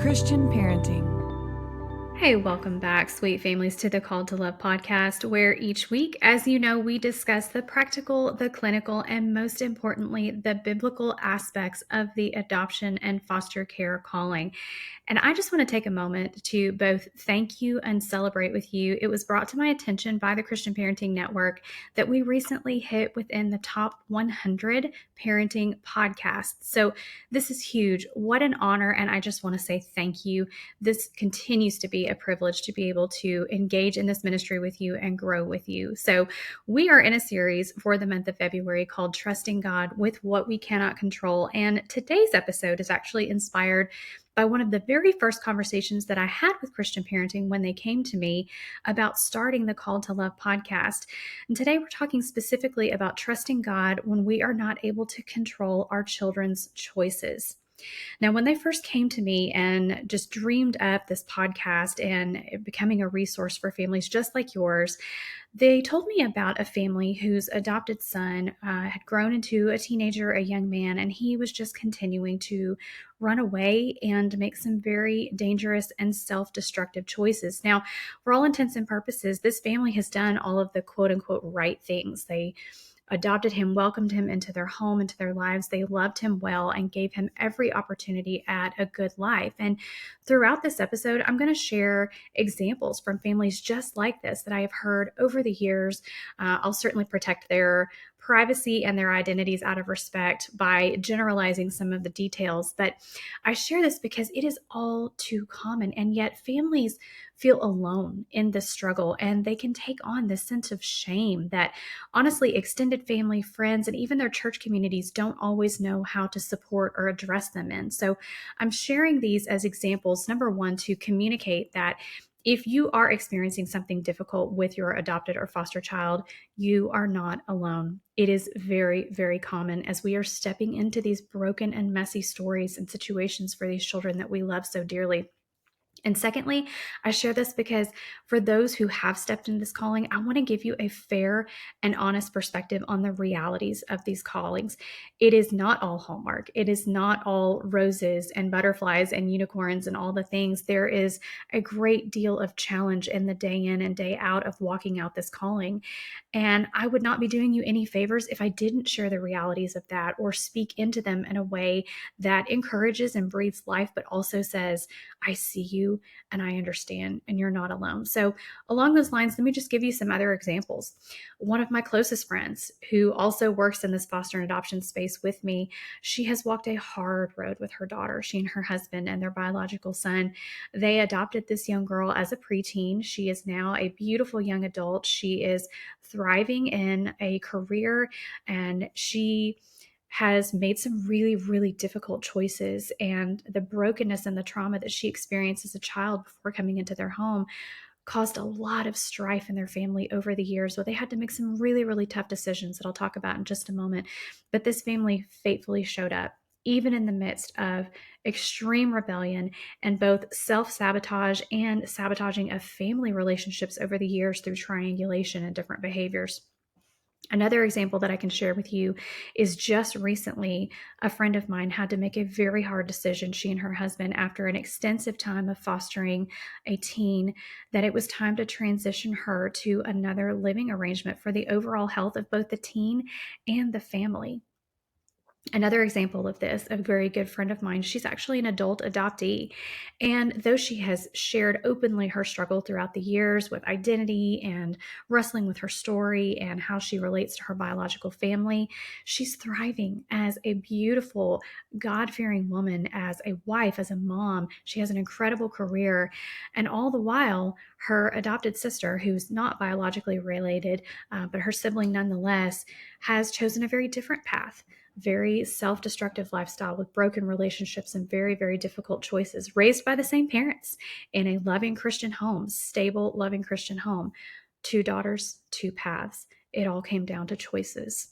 Christian parenting. Hey, welcome back, sweet families, to the Called to Love podcast, where each week, as you know, we discuss the practical, the clinical, and most importantly, the biblical aspects of the adoption and foster care calling. And I just want to take a moment to both thank you and celebrate with you. It was brought to my attention by the Christian Parenting Network that we recently hit within the top 100 parenting podcasts. So this is huge. What an honor. And I just want to say thank you. This continues to be a privilege to be able to engage in this ministry with you and grow with you. So we are in a series for the month of February called Trusting God with What We Cannot Control. And today's episode is actually inspired by one of the very first conversations that I had with Christian Parenting when they came to me about starting the Call to Love podcast. And today we're talking specifically about trusting God when we are not able to control our children's choices. Now, when they first came to me and just dreamed up this podcast and becoming a resource for families just like yours, they told me about a family whose adopted son had grown into a teenager, a young man, and he was just continuing to run away and make some very dangerous and self-destructive choices. Now, for all intents and purposes, this family has done all of the quote unquote right things. They adopted him, welcomed him into their home, into their lives. They loved him well and gave him every opportunity at a good life. And throughout this episode, I'm going to share examples from families just like this that I have heard over the years. I'll certainly protect their privacy and their identities out of respect by generalizing some of the details. But I share this because it is all too common. And yet families feel alone in this struggle, and they can take on this sense of shame that honestly extended family, friends, and even their church communities don't always know how to support or address them in. So I'm sharing these as examples, number one, to communicate that if you are experiencing something difficult with your adopted or foster child, you are not alone. It is very, very common as we are stepping into these broken and messy stories and situations for these children that we love so dearly. And secondly, I share this because for those who have stepped into this calling, I want to give you a fair and honest perspective on the realities of these callings. It is not all Hallmark. It is not all roses and butterflies and unicorns and all the things. There is a great deal of challenge in the day in and day out of walking out this calling. And I would not be doing you any favors if I didn't share the realities of that or speak into them in a way that encourages and breathes life, but also says, I see you and I understand and you're not alone. So along those lines, let me just give you some other examples. One of my closest friends who also works in this foster and adoption space with me, she has walked a hard road with her daughter. She and her husband and their biological son, they adopted this young girl as a preteen. She is now a beautiful young adult. She is thriving in a career, and she has made some really, really difficult choices. And the brokenness and the trauma that she experienced as a child before coming into their home caused a lot of strife in their family over the years, where they had to make some really, really tough decisions that I'll talk about in just a moment. But this family faithfully showed up, even in the midst of extreme rebellion and both self-sabotage and sabotaging of family relationships over the years through triangulation and different behaviors. Another example that I can share with you is just recently, a friend of mine had to make a very hard decision, she and her husband, after an extensive time of fostering a teen, that it was time to transition her to another living arrangement for the overall health of both the teen and the family. Another example of this, a very good friend of mine, she's actually an adult adoptee. And though she has shared openly her struggle throughout the years with identity and wrestling with her story and how she relates to her biological family, she's thriving as a beautiful, God-fearing woman, as a wife, as a mom. She has an incredible career. And all the while, her adopted sister, who's not biologically related, but her sibling nonetheless, has chosen a very different path. Very self-destructive lifestyle with broken relationships and very, very difficult choices, raised by the same parents in a loving Christian home, stable, loving Christian home. 2 daughters, 2 paths. It all came down to choices.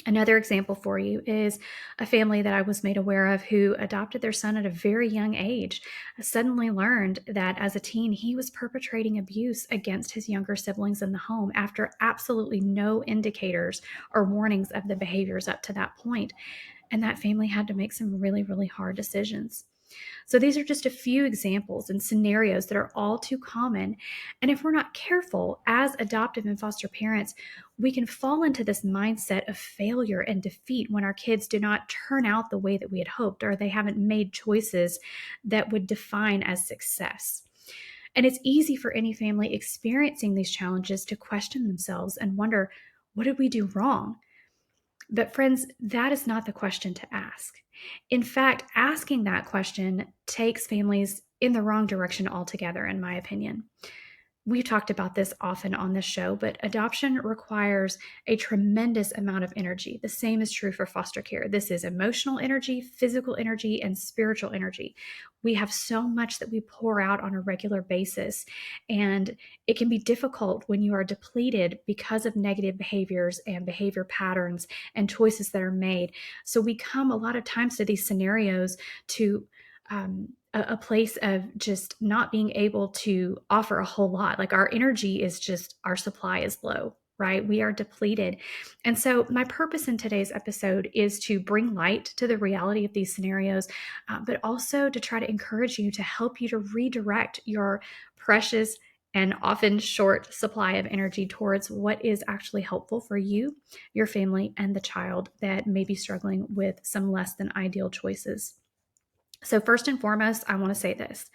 Another example for you is a family that I was made aware of who adopted their son at a very young age. I suddenly learned that as a teen, he was perpetrating abuse against his younger siblings in the home after absolutely no indicators or warnings of the behaviors up to that point. And that family had to make some really, really hard decisions. So these are just a few examples and scenarios that are all too common. And if we're not careful as adoptive and foster parents, we can fall into this mindset of failure and defeat when our kids do not turn out the way that we had hoped, or they haven't made choices that would define as success. And it's easy for any family experiencing these challenges to question themselves and wonder, what did we do wrong? But friends, that is not the question to ask. In fact, asking that question takes families in the wrong direction altogether, in my opinion. We've talked about this often on this show, but adoption requires a tremendous amount of energy. The same is true for foster care. This is emotional energy, physical energy, and spiritual energy. We have so much that we pour out on a regular basis, and it can be difficult when you are depleted because of negative behaviors and behavior patterns and choices that are made. So we come a lot of times to these scenarios to a place of just not being able to offer a whole lot. Like our energy is just, our supply is low, right? We are depleted. And so my purpose in today's episode is to bring light to the reality of these scenarios, but also to try to encourage you, to help you to redirect your precious and often short supply of energy towards what is actually helpful for you, your family, and the child that may be struggling with some less than ideal choices. So first and foremost, I want to say this.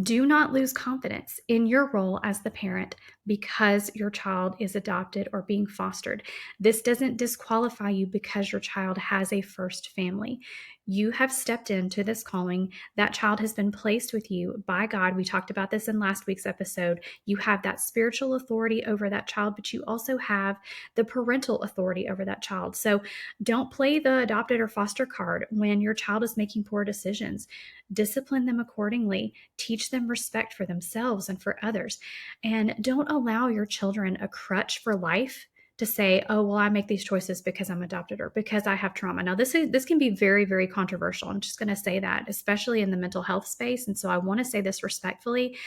Do not lose confidence in your role as the parent because your child is adopted or being fostered. This doesn't disqualify you because your child has a first family. You have stepped into this calling. That child has been placed with you by God. We talked about this in last week's episode. You have that spiritual authority over that child, but you also have the parental authority over that child. So don't play the adopted or foster card when your child is making poor decisions. Discipline them accordingly. Teach them respect for themselves and for others. And don't allow your children a crutch for life to say, oh, well, I make these choices because I'm adopted or because I have trauma. Now, this can be very, very controversial. I'm just going to say that, especially in the mental health space. And so I want to say this respectfully,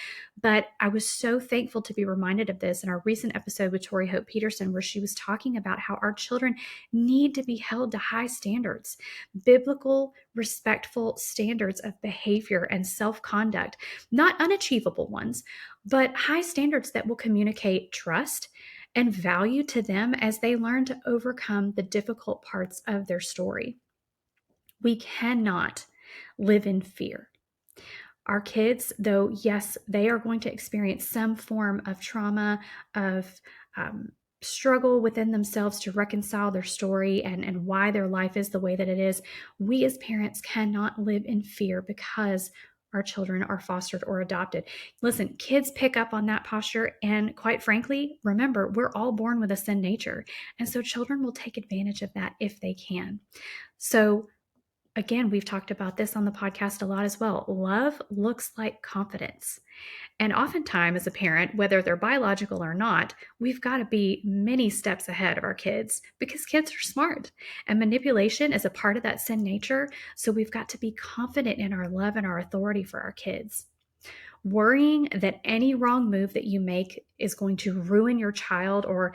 but I was so thankful to be reminded of this in our recent episode with Tori Hope Peterson, where she was talking about how our children need to be held to high standards, biblical, respectful standards of behavior and self-conduct, not unachievable ones, but high standards that will communicate trust and value to them as they learn to overcome the difficult parts of their story. We cannot live in fear. Our kids, though, yes, they are going to experience some form of trauma, of struggle within themselves to reconcile their story and why their life is the way that it is. We as parents cannot live in fear because our children are fostered or adopted. Listen, kids pick up on that posture. And quite frankly, remember, we're all born with a sin nature. And so children will take advantage of that if they can. So again, we've talked about this on the podcast a lot as well. Love looks like confidence. And oftentimes, as a parent, whether they're biological or not, we've got to be many steps ahead of our kids because kids are smart. And manipulation is a part of that sin nature. So we've got to be confident in our love and our authority for our kids. Worrying that any wrong move that you make is going to ruin your child or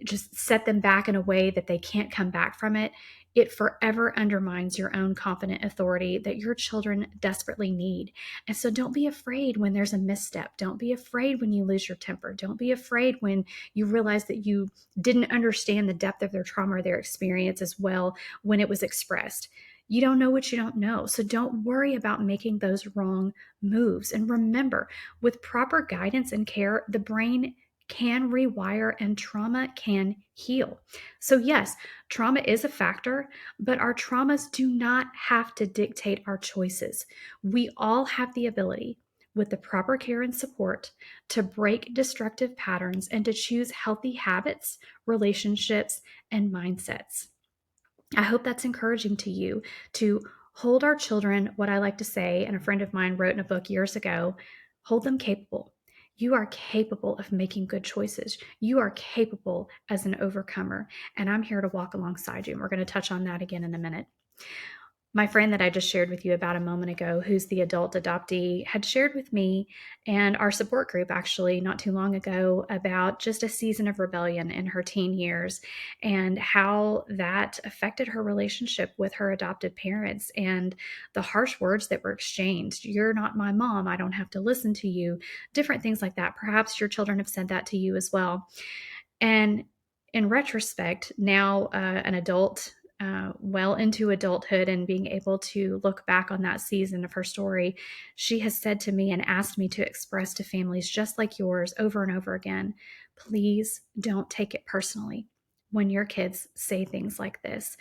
just set them back in a way that they can't come back from it, it forever undermines your own confident authority that your children desperately need. And so don't be afraid when there's a misstep. Don't be afraid when you lose your temper. Don't be afraid when you realize that you didn't understand the depth of their trauma or their experience as well when it was expressed. You don't know what you don't know. So don't worry about making those wrong moves. And remember, with proper guidance and care, the brain can rewire and trauma can heal. So yes, trauma is a factor, but our traumas do not have to dictate our choices. We all have the ability, with the proper care and support, to break destructive patterns and to choose healthy habits, relationships, and mindsets. I hope that's encouraging to you to hold our children, what I like to say, and a friend of mine wrote in a book years ago, hold them capable. You are capable of making good choices. You are capable as an overcomer, and I'm here to walk alongside you. And we're going to touch on that again in a minute. My friend that I just shared with you about a moment ago, who's the adult adoptee, had shared with me and our support group actually not too long ago about just a season of rebellion in her teen years and how that affected her relationship with her adopted parents and the harsh words that were exchanged. You're not my mom. I don't have to listen to you. Different things like that. Perhaps your children have said that to you as well. And in retrospect, now an adult, well into adulthood, and being able to look back on that season of her story, she has said to me and asked me to express to families just like yours over and over again, please don't take it personally when your kids say things like this.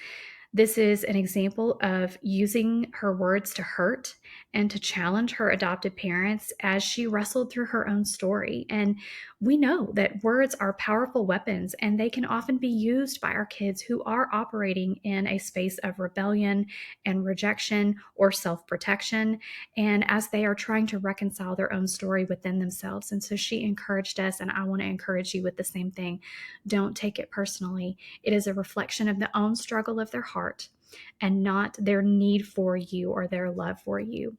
This is an example of using her words to hurt and to challenge her adopted parents as she wrestled through her own story. And we know that words are powerful weapons, and they can often be used by our kids who are operating in a space of rebellion and rejection or self protection, and as they are trying to reconcile their own story within themselves. And so she encouraged us, and I want to encourage you with the same thing. Don't take it personally. It is a reflection of the own struggle of their heart and not their need for you or their love for you.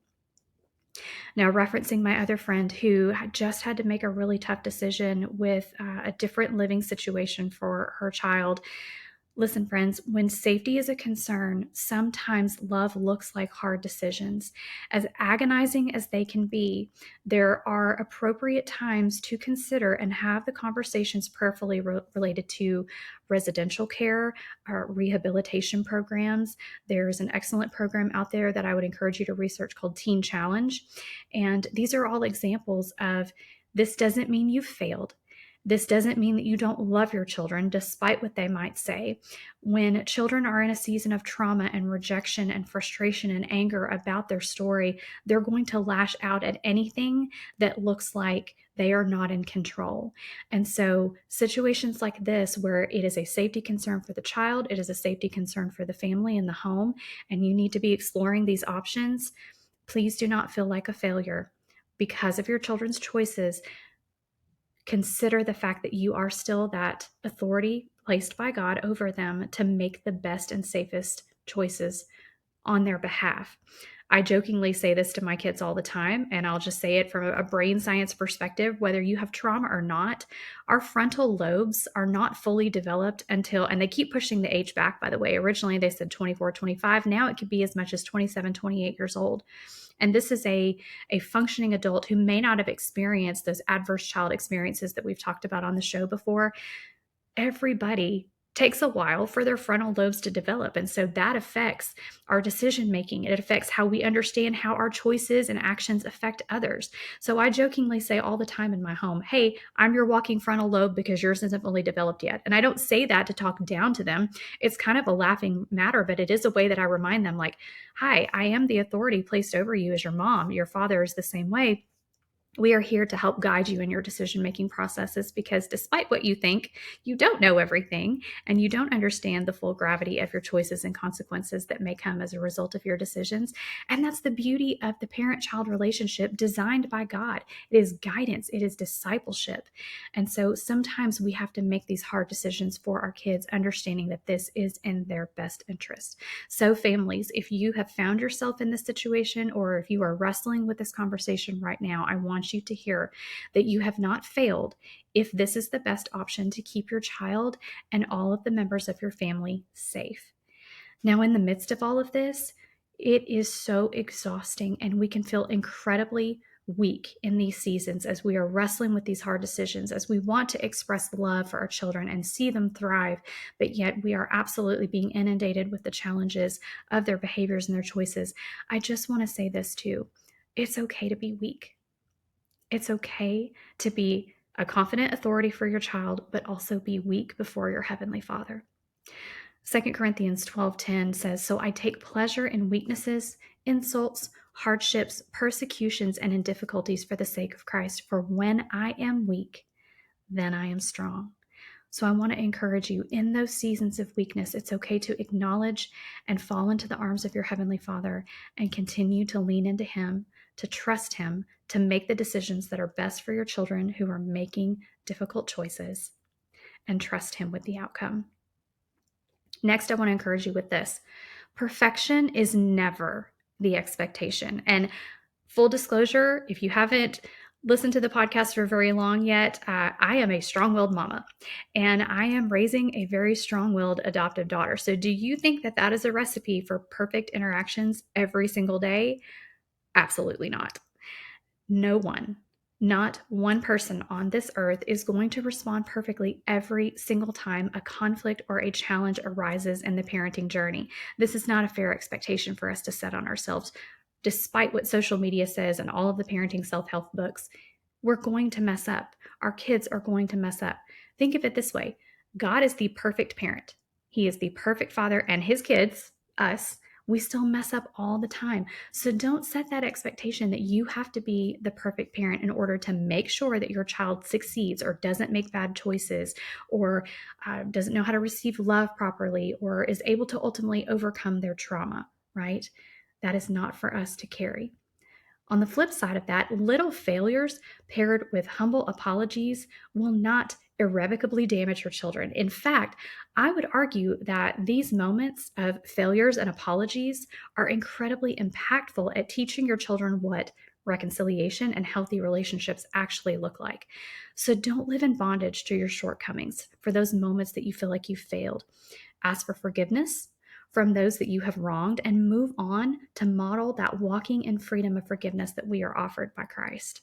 Now, referencing my other friend who had just had to make a really tough decision with a different living situation for her child. Listen, friends, when safety is a concern, sometimes love looks like hard decisions. As agonizing as they can be, there are appropriate times to consider and have the conversations prayerfully related to residential care, rehabilitation programs. There's an excellent program out there that I would encourage you to research called Teen Challenge. And these are all examples of this doesn't mean you've failed. This doesn't mean that you don't love your children, despite what they might say. When children are in a season of trauma and rejection and frustration and anger about their story, they're going to lash out at anything that looks like they are not in control. And so situations like this, where it is a safety concern for the child, it is a safety concern for the family and the home, and you need to be exploring these options, please do not feel like a failure because of your children's choices. Consider the fact that you are still that authority placed by God over them to make the best and safest choices on their behalf. I jokingly say this to my kids all the time, and I'll just say it from a brain science perspective. Whether you have trauma or not, our frontal lobes are not fully developed until, and they keep pushing the age back, by the way. Originally, they said 24, 25. Now it could be as much as 27, 28 years old. And this is a functioning adult who may not have experienced those adverse child experiences that we've talked about on the show before. Everybody takes a while for their frontal lobes to develop. And so that affects our decision making. It affects how we understand how our choices and actions affect others. So I jokingly say all the time in my home, hey, I'm your walking frontal lobe because yours isn't fully developed yet. And I don't say that to talk down to them. It's kind of a laughing matter, but it is a way that I remind them, like, hi, I am the authority placed over you as your mom. Your father is the same way. We are here to help guide you in your decision-making processes because despite what you think, you don't know everything and you don't understand the full gravity of your choices and consequences that may come as a result of your decisions. And that's the beauty of the parent-child relationship designed by God. It is guidance, it is discipleship. And so sometimes we have to make these hard decisions for our kids, understanding that this is in their best interest. So families, if you have found yourself in this situation or if you are wrestling with this conversation right now, I want you to hear that you have not failed if this is the best option to keep your child and all of the members of your family safe. Now, in the midst of all of this, it is so exhausting and we can feel incredibly weak in these seasons as we are wrestling with these hard decisions, as we want to express love for our children and see them thrive, but yet we are absolutely being inundated with the challenges of their behaviors and their choices. I just want to say this too. It's okay to be weak. It's okay to be a confident authority for your child, but also be weak before your heavenly Father. 2 Corinthians 12:10 says, "So I take pleasure in weaknesses, insults, hardships, persecutions, and in difficulties for the sake of Christ. For when I am weak, then I am strong." So I want to encourage you in those seasons of weakness, it's okay to acknowledge and fall into the arms of your Heavenly Father and continue to lean into Him, to trust Him, to make the decisions that are best for your children who are making difficult choices, and trust Him with the outcome. Next, I want to encourage you with this. Perfection is never the expectation. And full disclosure, if you haven't listened to the podcast for very long yet, I am a strong-willed mama, and I am raising a very strong-willed adoptive daughter. So do you think that that is a recipe for perfect interactions every single day? Absolutely not. No one, not one person on this earth is going to respond perfectly every single time a conflict or a challenge arises in the parenting journey. This is not a fair expectation for us to set on ourselves. Despite what social media says and all of the parenting self-help books, we're going to mess up. Our kids are going to mess up. Think of it this way: God is the perfect parent, He is the perfect father, and His kids, us, we still mess up all the time. So don't set that expectation that you have to be the perfect parent in order to make sure that your child succeeds or doesn't make bad choices or doesn't know how to receive love properly or is able to ultimately overcome their trauma, right? That is not for us to carry. On the flip side of that, little failures paired with humble apologies will not irrevocably damage your children. In fact, I would argue that these moments of failures and apologies are incredibly impactful at teaching your children what reconciliation and healthy relationships actually look like. So don't live in bondage to your shortcomings for those moments that you feel like you failed. Ask for forgiveness from those that you have wronged and move on to model that walking in freedom of forgiveness that we are offered by Christ.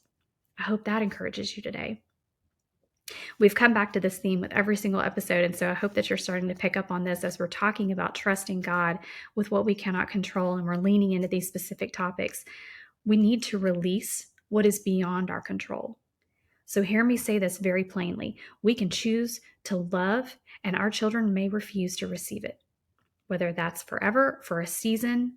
I hope that encourages you today. We've come back to this theme with every single episode, and so I hope that you're starting to pick up on this as we're talking about trusting God with what we cannot control, and we're leaning into these specific topics. We need to release what is beyond our control. So hear me say this very plainly. We can choose to love, and our children may refuse to receive it. Whether that's forever, for a season,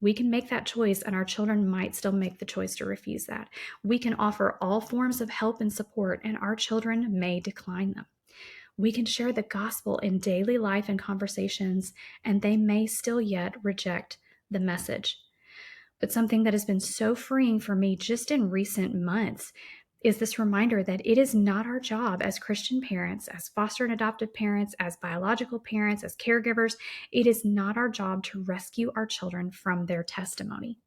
we can make that choice, and our children might still make the choice to refuse that. We can offer all forms of help and support, and our children may decline them. We can share the gospel in daily life and conversations, and they may still yet reject the message. But something that has been so freeing for me just in recent months is this reminder that it is not our job as Christian parents, as foster and adoptive parents, as biological parents, as caregivers, it is not our job to rescue our children from their testimony.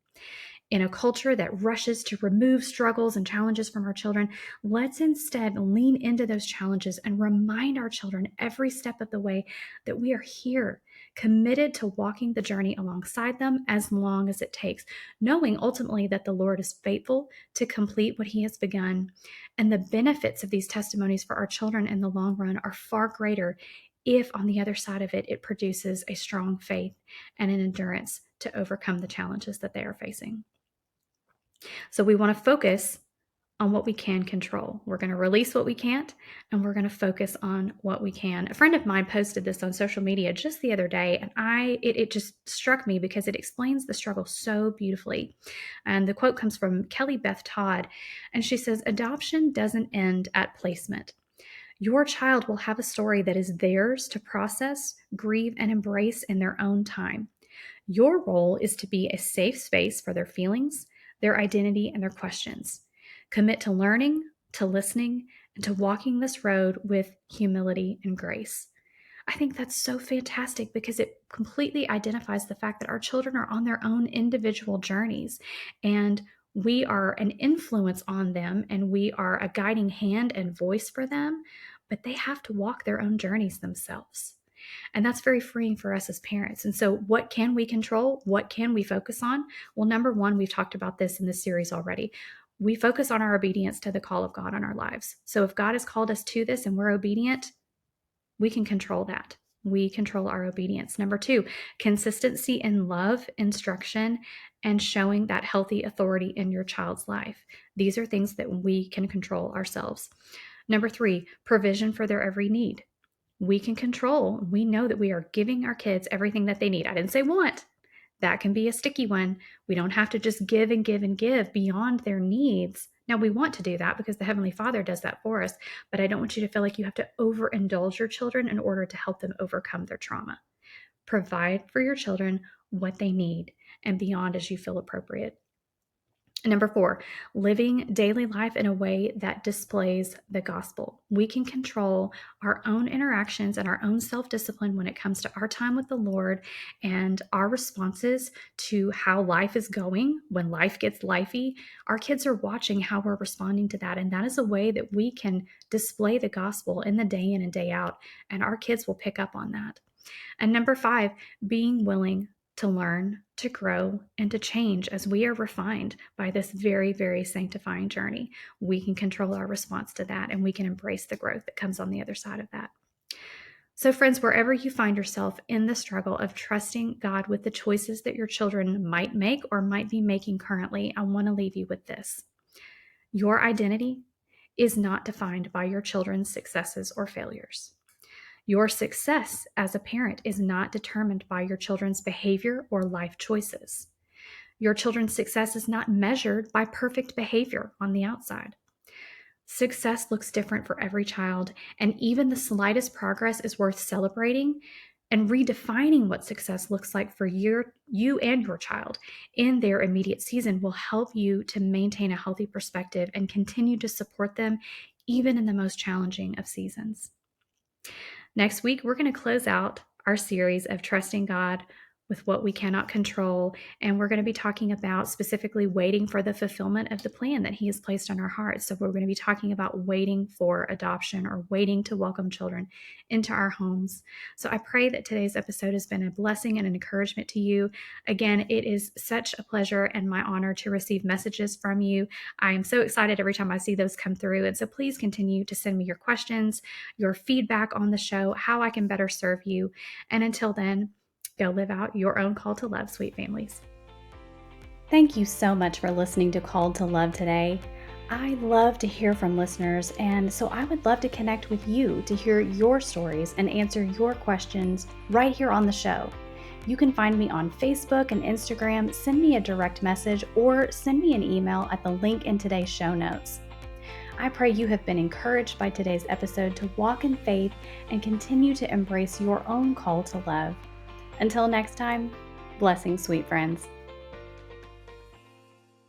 In a culture that rushes to remove struggles and challenges from our children, let's instead lean into those challenges and remind our children every step of the way that we are here, committed to walking the journey alongside them as long as it takes, knowing ultimately that the Lord is faithful to complete what He has begun. And the benefits of these testimonies for our children in the long run are far greater if, on the other side of it, it produces a strong faith and an endurance to overcome the challenges that they are facing. So we want to focus on what we can control. We're going to release what we can't, and we're going to focus on what we can. A friend of mine posted this on social media just the other day, and it just struck me because it explains the struggle so beautifully. And the quote comes from Kelly Beth Todd, and she says, "Adoption doesn't end at placement. Your child will have a story that is theirs to process, grieve, and embrace in their own time. Your role is to be a safe space for their feelings, their identity, and their questions. Commit to learning, to listening, and to walking this road with humility and grace." I think that's so fantastic because it completely identifies the fact that our children are on their own individual journeys, and we are an influence on them, and we are a guiding hand and voice for them, but they have to walk their own journeys themselves. And that's very freeing for us as parents. And so, what can we control? What can we focus on? Well, number one, we've talked about this in this series already. We focus on our obedience to the call of God on our lives. So, if God has called us to this and we're obedient, we can control that. We control our obedience. Number two, consistency in love, instruction, and showing that healthy authority in your child's life. These are things that we can control ourselves. Number three, provision for their every need. We can control. We know that we are giving our kids everything that they need. I didn't say want. That can be a sticky one. We don't have to just give and give and give beyond their needs. Now, we want to do that because the Heavenly Father does that for us, but I don't want you to feel like you have to overindulge your children in order to help them overcome their trauma. Provide for your children what they need and beyond as you feel appropriate. Number 4, living daily life in a way that displays the gospel. We can control our own interactions and our own self-discipline when it comes to our time with the Lord and our responses to how life is going. When life gets lifey, our kids are watching how we're responding to that. And that is a way that we can display the gospel in the day in and day out. And our kids will pick up on that. And number 5, being willing to learn, to grow, and to change as we are refined by this very, very sanctifying journey. We can control our response to that, and we can embrace the growth that comes on the other side of that. So, friends, wherever you find yourself in the struggle of trusting God with the choices that your children might make or might be making currently, I want to leave you with this. Your identity is not defined by your children's successes or failures. Your success as a parent is not determined by your children's behavior or life choices. Your children's success is not measured by perfect behavior on the outside. Success looks different for every child, and even the slightest progress is worth celebrating, and redefining what success looks like for you and your child in their immediate season will help you to maintain a healthy perspective and continue to support them even in the most challenging of seasons. Next week, we're going to close out our series of trusting God with what we cannot control, and we're going to be talking about specifically waiting for the fulfillment of the plan that He has placed on our hearts. So we're going to be talking about waiting for adoption or waiting to welcome children into our homes. So I pray that today's episode has been a blessing and an encouragement to you. Again, it is such a pleasure and my honor to receive messages from you. I am so excited every time I see those come through, and so please continue to send me your questions, your feedback on the show, how I can better serve you. And until then, go live out your own call to love, sweet families. Thank you so much for listening to Called to Love today. I love to hear from listeners, and so I would love to connect with you to hear your stories and answer your questions right here on the show. You can find me on Facebook and Instagram, send me a direct message, or send me an email at the link in today's show notes. I pray you have been encouraged by today's episode to walk in faith and continue to embrace your own call to love. Until next time, blessings, sweet friends.